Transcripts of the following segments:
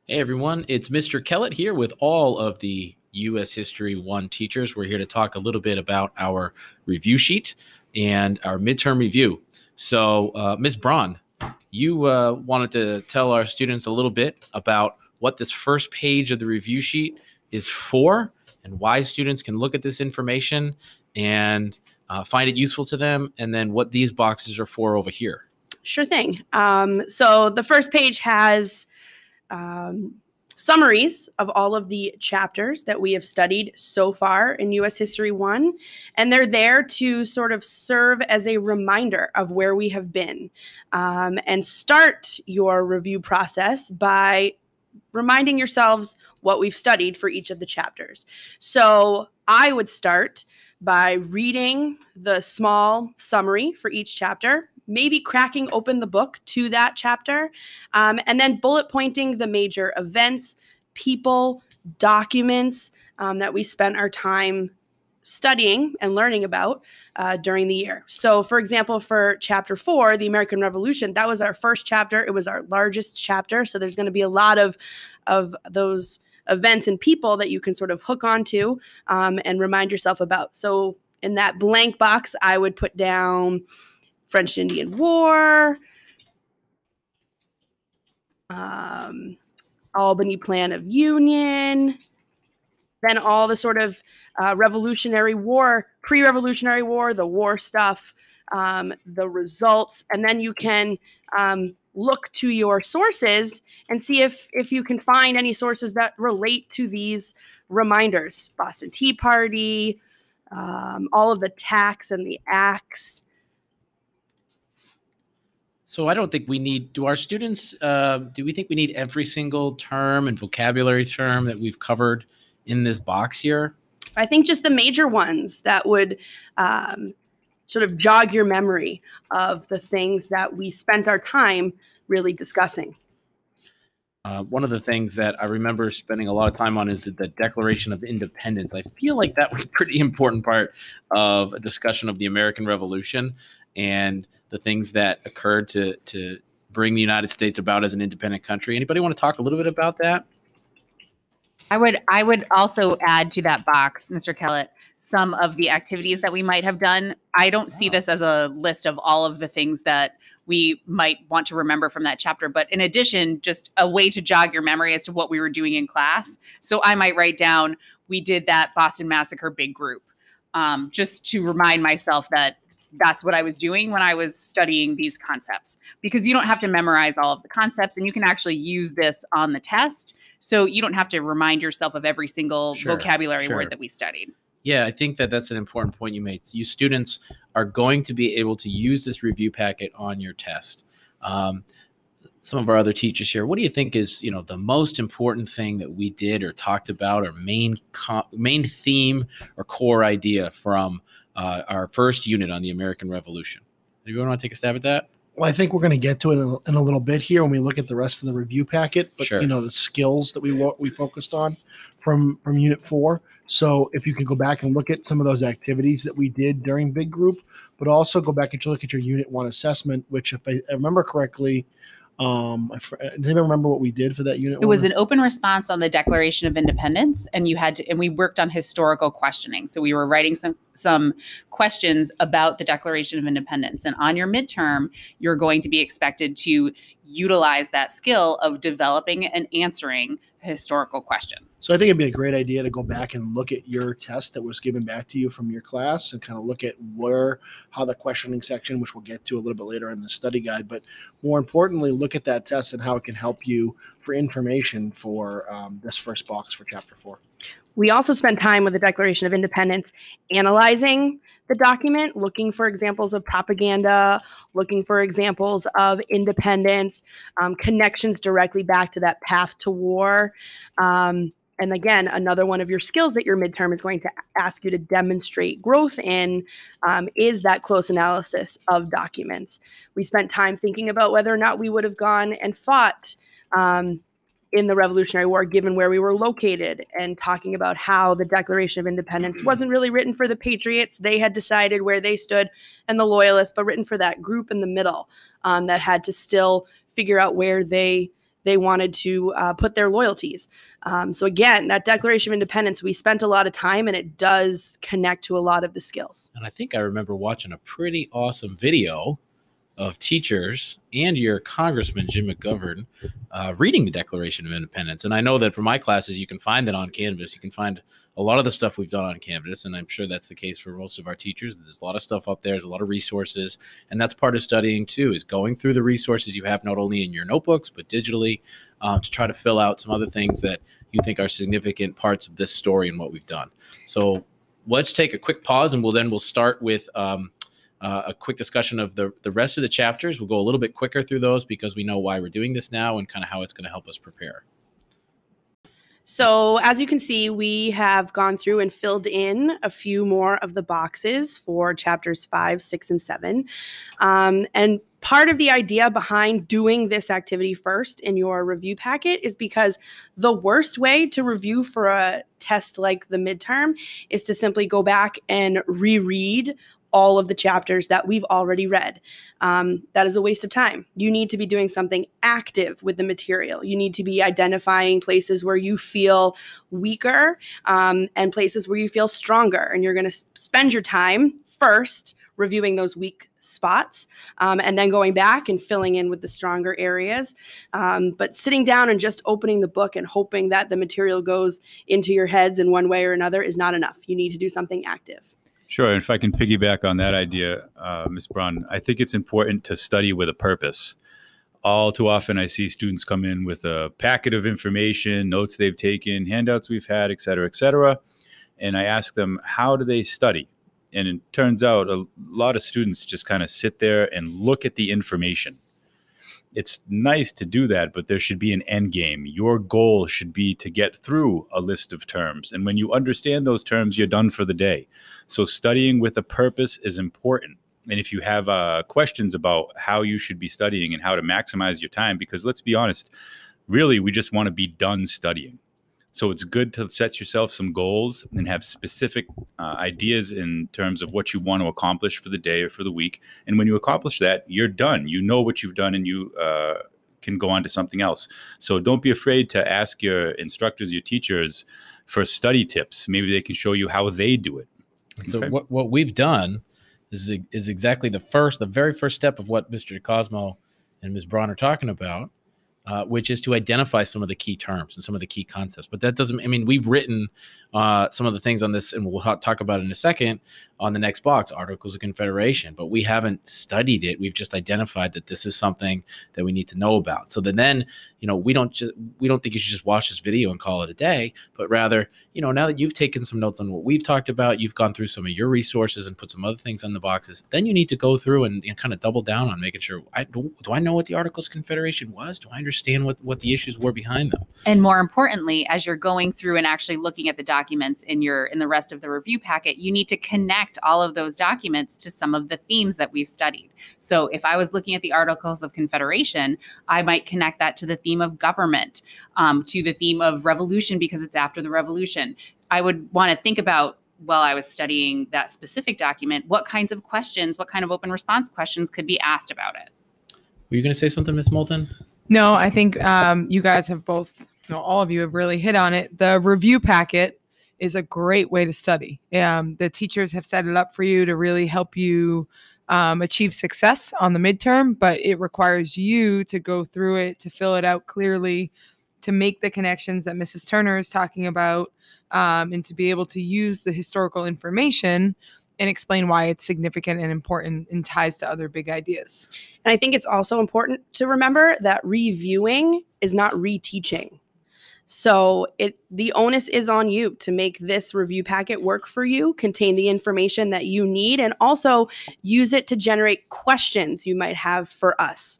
Hey everyone, it's Mr. Kellett here with all of the U.S. History 1 teachers. We're here to talk a little bit about our review sheet and our midterm review. So, Ms. Braun, you wanted to tell our students a little bit about what this first page of the review sheet is for and why students can look at this information and find it useful to them, and then what these boxes are for over here. Sure thing. So the first page has summaries of all of the chapters that we have studied so far in U.S. History 1, and they're there to sort of serve as a reminder of where we have been, and start your review process by reminding yourselves what we've studied for each of the chapters. So I would start by reading the small summary for each chapter, maybe cracking open the book to that chapter, and then bullet pointing the major events, people, documents that we spent our time studying and learning about during the year. So for example, for chapter 4, the American Revolution, that was our first chapter. It was our largest chapter. So there's going to be a lot of those events and people that you can sort of hook onto and remind yourself about. So in that blank box, I would put down French and Indian War, Albany Plan of Union, then all the sort of Revolutionary War, pre-Revolutionary War, the war stuff, the results, and then you can look to your sources and see if you can find any sources that relate to these reminders. Boston Tea Party, all of the tax and the acts. So I don't think we need, do our students, do we think we need every single term and vocabulary term that we've covered in this box here? I think just the major ones that would sort of jog your memory of the things that we spent our time really discussing. One of the things that I remember spending a lot of time on is the Declaration of Independence. I feel like that was a pretty important part of a discussion of the American Revolution and the things that occurred to bring the United States about as an independent country. Anybody want to talk a little bit about that? I would also add to that box, Mr. Kellett, some of the activities that we might have done. I don't see this as a list of all of the things that we might want to remember from that chapter, but in addition, just a way to jog your memory as to what we were doing in class. So I might write down, we did that Boston Massacre big group, just to remind myself that that's what I was doing when I was studying these concepts, because you don't have to memorize all of the concepts and you can actually use this on the test. So you don't have to remind yourself of every single vocabulary word that we studied. Yeah, I think that that's an important point you made. You students are going to be able to use this review packet on your test. Some of our other teachers here, what do you think is, the most important thing that we did or talked about, or main theme or core idea from our first unit on the American Revolution? Anyone want to take a stab at that? Well, I think we're going to get to it in a little bit here when we look at the rest of the review packet. But Sure. the skills that we focused on from Unit 4. So if you could go back and look at some of those activities that we did during big group, but also go back and look at your Unit 1 assessment, which, if I remember correctly, does anybody remember what we did for that Unit 1? It was an open response on the Declaration of Independence, and we worked on historical questioning. So we were writing some questions about the Declaration of Independence. And on your midterm, you're going to be expected to utilize that skill of developing and answering a historical question. So I think it'd be a great idea to go back and look at your test that was given back to you from your class and kind of look at how the questioning section, which we'll get to a little bit later in the study guide, but more importantly, look at that test and how it can help you for information for this first box for Chapter 4. We also spent time with the Declaration of Independence analyzing the document, looking for examples of propaganda, looking for examples of independence, connections directly back to that path to war. And again, another one of your skills that your midterm is going to ask you to demonstrate growth in is that close analysis of documents. We spent time thinking about whether or not we would have gone and fought in the Revolutionary War, given where we were located, and talking about how the Declaration of Independence wasn't really written for the Patriots. They had decided where they stood, and the Loyalists, but written for that group in the middle that had to still figure out where they they wanted to put their loyalties. So again, that Declaration of Independence, we spent a lot of time, and it does connect to a lot of the skills. And I think I remember watching a pretty awesome video of teachers and your Congressman, Jim McGovern, reading the Declaration of Independence. And I know that for my classes, you can find it on Canvas. You can find a lot of the stuff we've done on Canvas, and I'm sure that's the case for most of our teachers. There's a lot of stuff up there. There's a lot of resources, and that's part of studying too, is going through the resources you have not only in your notebooks, but digitally, to try to fill out some other things that you think are significant parts of this story and what we've done. So let's take a quick pause, and we'll start with a quick discussion of the rest of the chapters. We'll go a little bit quicker through those because we know why we're doing this now and kind of how it's going to help us prepare. So as you can see, we have gone through and filled in a few more of the boxes for chapters 5, 6, and 7. And part of the idea behind doing this activity first in your review packet is because the worst way to review for a test like the midterm is to simply go back and reread all of the chapters that we've already read. That is a waste of time. You need to be doing something active with the material. You need to be identifying places where you feel weaker and places where you feel stronger. And you're going to spend your time first reviewing those weak spots and then going back and filling in with the stronger areas. But sitting down and just opening the book and hoping that the material goes into your heads in one way or another is not enough. You need to do something active. Sure. And if I can piggyback on that idea, Ms. Braun, I think it's important to study with a purpose. All too often, I see students come in with a packet of information, notes they've taken, handouts we've had, et cetera, and I ask them, how do they study? And it turns out a lot of students just kind of sit there and look at the information. It's nice to do that, but there should be an end game. Your goal should be to get through a list of terms. And when you understand those terms, you're done for the day. So studying with a purpose is important. And if you have questions about how you should be studying and how to maximize your time, because let's be honest, really, we just want to be done studying. So it's good to set yourself some goals and have specific ideas in terms of what you want to accomplish for the day or for the week. And when you accomplish that, you're done. You know what you've done, and you can go on to something else. So don't be afraid to ask your instructors, your teachers, for study tips. Maybe they can show you how they do it. So what we've done is exactly the very first step of what Mr. Cosmo and Ms. Braun are talking about. Which is to identify some of the key terms and some of the key concepts. But that doesn't, I mean, we've written some of the things on this, and we'll talk about it in a second on the next box, Articles of Confederation, but we haven't studied it. We've just identified that this is something that we need to know about. So then, we don't think you should just watch this video and call it a day, but rather, now that you've taken some notes on what we've talked about, you've gone through some of your resources and put some other things on the boxes, then you need to go through and kind of double down on making sure, do I know what the Articles of Confederation was? Do I understand what the issues were behind them? And more importantly, as you're going through and actually looking at the documents in the rest of the review packet, you need to connect all of those documents to some of the themes that we've studied. So if I was looking at the Articles of Confederation, I might connect that to the theme of government, to the theme of revolution because it's after the revolution. I would want to think about, while I was studying that specific document, what kinds of questions, what kind of open response questions could be asked about it. Were you going to say something, Ms. Moulton? No, I think you guys have both, all of you have really hit on it. The review packet is a great way to study. The teachers have set it up for you to really help you achieve success on the midterm, but it requires you to go through it, to fill it out clearly, to make the connections that Mrs. Turner is talking about, and to be able to use the historical information and explain why it's significant and important and ties to other big ideas. And I think it's also important to remember that reviewing is not reteaching. So the onus is on you to make this review packet work for you, contain the information that you need, and also use it to generate questions you might have for us.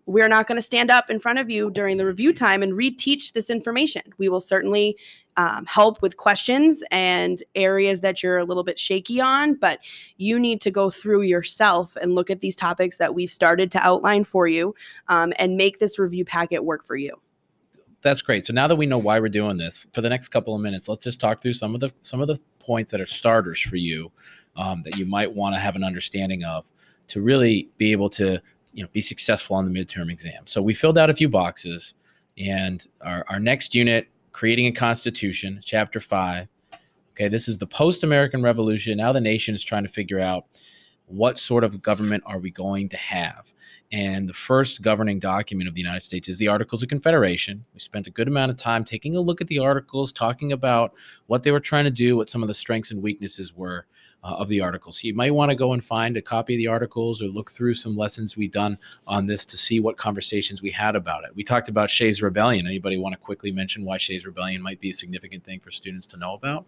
We're not going to stand up in front of you during the review time and reteach this information. We will certainly help with questions and areas that you're a little bit shaky on, but you need to go through yourself and look at these topics that we've started to outline for you and make this review packet work for you. That's great. So now that we know why we're doing this, for the next couple of minutes, let's just talk through some of the points that are starters for you that you might want to have an understanding of to really be able to be successful on the midterm exam. So we filled out a few boxes, and our next unit, creating a constitution, chapter 5. Okay, this is the post-American Revolution. Now the nation is trying to figure out what sort of government are we going to have. And the first governing document of the United States is the Articles of Confederation. We spent a good amount of time taking a look at the articles, talking about what they were trying to do, what some of the strengths and weaknesses were of the articles. So you might want to go and find a copy of the articles or look through some lessons we've done on this to see what conversations we had about it. We talked about Shays Rebellion. Anybody want to quickly mention why Shays Rebellion might be a significant thing for students to know about?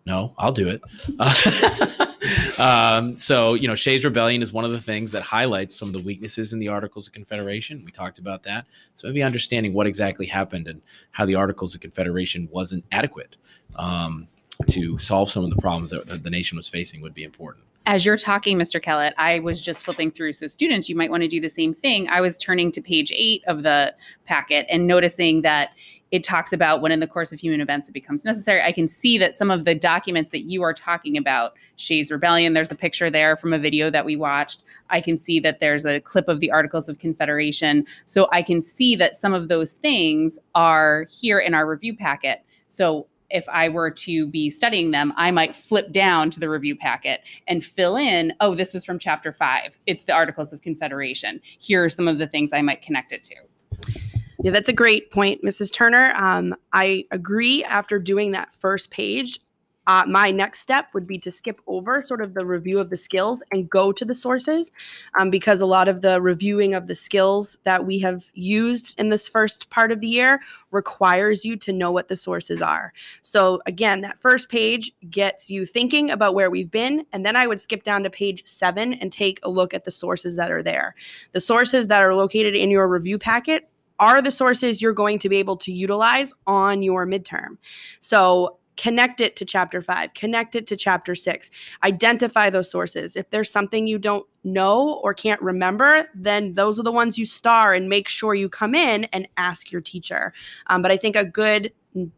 No, I'll do it. So, Shays Rebellion is one of the things that highlights some of the weaknesses in the Articles of Confederation. We talked about that. So maybe understanding what exactly happened and how the Articles of Confederation wasn't adequate to solve some of the problems that the nation was facing would be important. As you're talking, Mr. Kellett, I was just flipping through. So students, you might want to do the same thing. I was turning to page 8 of the packet and noticing that it talks about when in the course of human events it becomes necessary. I can see that some of the documents that you are talking about, Shays Rebellion, there's a picture there from a video that we watched. I can see that there's a clip of the Articles of Confederation. So I can see that some of those things are here in our review packet. So if I were to be studying them, I might flip down to the review packet and fill in, oh, this was from chapter 5. It's the Articles of Confederation. Here are some of the things I might connect it to. Yeah, that's a great point, Mrs. Turner. I agree. After doing that first page, my next step would be to skip over sort of the review of the skills and go to the sources, because a lot of the reviewing of the skills that we have used in this first part of the year requires you to know what the sources are. So again, that first page gets you thinking about where we've been, and then I would skip down to page 7 and take a look at the sources that are there. The sources that are located in your review packet are the sources you're going to be able to utilize on your midterm. So connect it to chapter 5, connect it to chapter 6, identify those sources. If there's something you don't know or can't remember, then those are the ones you star and make sure you come in and ask your teacher. But I think a good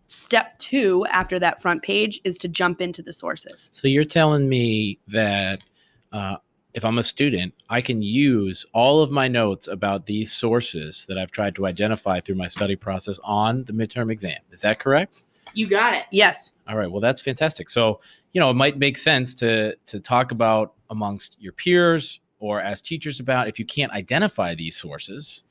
step 2 after that front page is to jump into the sources. So you're telling me that if I'm a student, I can use all of my notes about these sources that I've tried to identify through my study process on the midterm exam. Is that correct? You got it. Yes. All right. Well, that's fantastic. So, it might make sense to talk about amongst your or as teachers about if you can't identify these sources.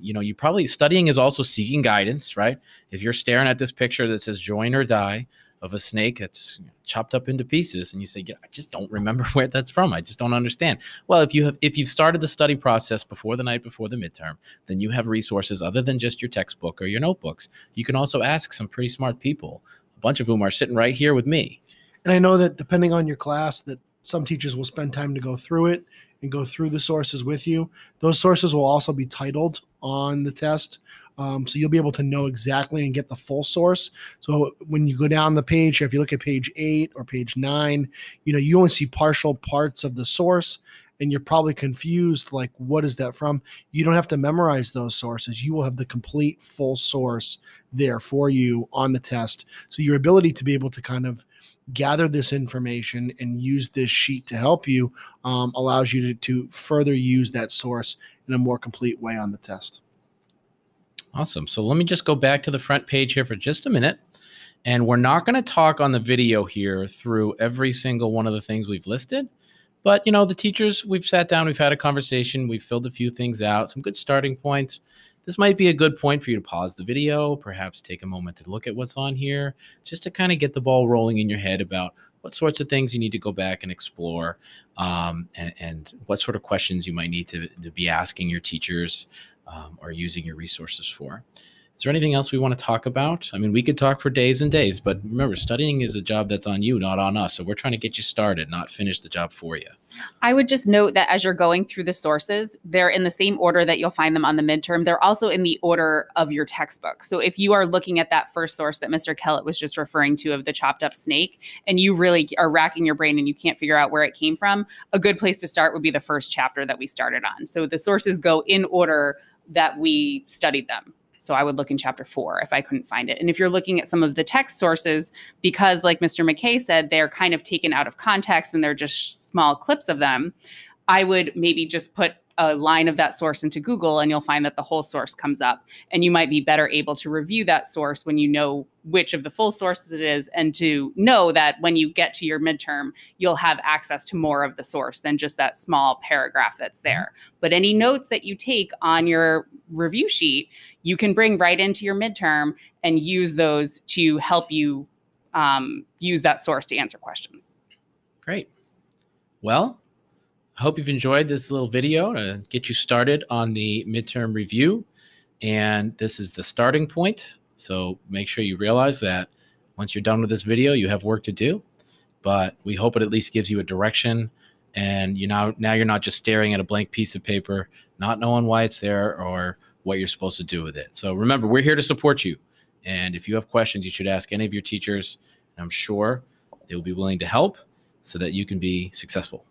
You probably studying is also seeking guidance, right? If you're staring at this picture that says join or die of a snake that's chopped up into pieces, and you say, yeah, I just don't remember where that's from. I just don't understand. Well, if you've started the study process before the night before the midterm, then you have resources other than just your textbook or your notebooks. You can also ask some pretty smart people, a bunch of whom are sitting right here with me. And I know that depending on your class, that some teachers will spend time to go through it and go through the sources with you. Those sources will also be titled on the test. So you'll be able to know exactly and get the full source. So when you go down the page, if you look at page 8 or page 9, you only see partial parts of the source, and you're probably confused, like, what is that from? You don't have to memorize those sources. You will have the complete full source there for you on the test. So your ability to be able to kind of gather this information and use this sheet to help you allows you to further use that source in a more complete way on the test. Awesome. So let me just go back to the front page here for just a minute. And we're not going to talk on the video here through every single one of the things we've listed. But, the teachers, we've sat down, we've had a conversation, we've filled a few things out, some good starting points. This might be a good point for you to pause the video, perhaps take a moment to look at what's on here, just to kind of get the ball rolling in your head about what sorts of things you need to go back and explore, and what sort of questions you might need to be asking your teachers or using your resources for. Is there anything else we want to talk about? I mean, we could talk for days and days, but remember, studying is a job that's on you, not on us. So we're trying to get you started, not finish the job for you. I would just note that as you're going through the sources, they're in the same order that you'll find them on the midterm. They're also in the order of your textbook. So if you are looking at that first source that Mr. Kellett was just referring to of the chopped up snake, and you really are racking your brain and you can't figure out where it came from, a good place to start would be the first chapter that we started on. So the sources go in order that we studied them. So I would look in chapter 4 if I couldn't find it. And if you're looking at some of the text sources, because like Mr. McKay said, they're kind of taken out of context and they're just small clips of them, I would maybe just put a line of that source into Google and you'll find that the whole source comes up. And you might be better able to review that source when you know which of the full sources it is, and to know that when you get to your midterm, you'll have access to more of the source than just that small paragraph that's there. But any notes that you take on your review sheet, you can bring right into your midterm and use those to help you use that source to answer questions. Great. Well, I hope you've enjoyed this little video to get you started on the midterm review. And this is the starting point. So make sure you realize that once you're done with this video, you have work to do. But we hope it at least gives you a direction. And now you're not just staring at a blank piece of paper, not knowing why it's there or what you're supposed to do with it. So remember, we're here to support you. And if you have questions, you should ask any of your teachers. And I'm sure they will be willing to help so that you can be successful.